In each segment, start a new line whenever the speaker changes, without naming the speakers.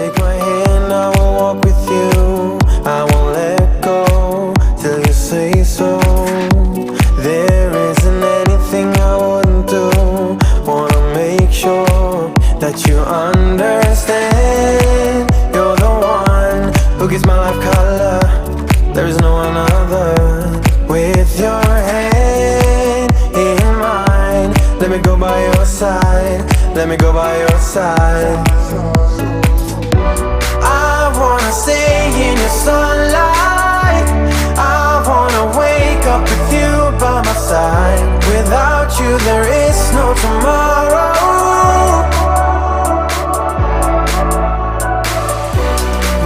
take my hand, I will walk with you. I won't let go till you say so. There isn't anything I wouldn't do. Wanna make sure that you understand. You're the one who gives my life color. There's no another. With your hand in mine, let me go by your side. Let me go by your side. I wanna stay in your sunlight. I wanna wake up with you by my side. Without you there is no tomorrow.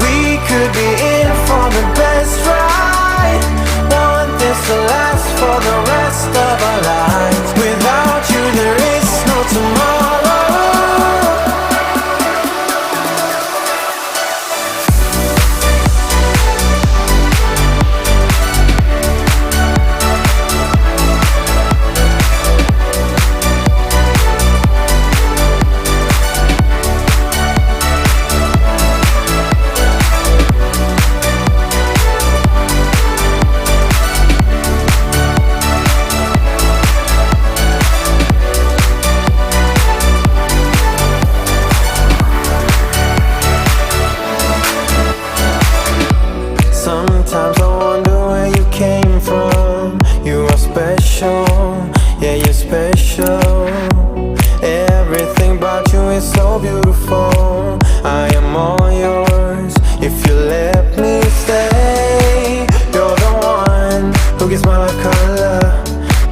We could be in for the best ride. Want this to last for the rest of our lives. Without you there is no tomorrow. Sometimes I wonder where you came from. You are special, yeah, you're special. Everything about you is so beautiful. I am all yours if you let me stay. You're the one who gives my life color.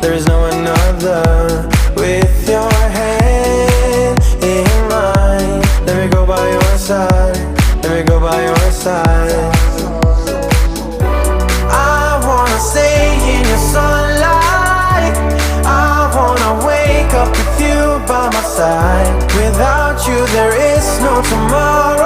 There is no another. With your hand in mine, let me go by your side. Let me go by your side. Stay in your sunlight. I wanna wake up with you by my side. Without you there is no tomorrow.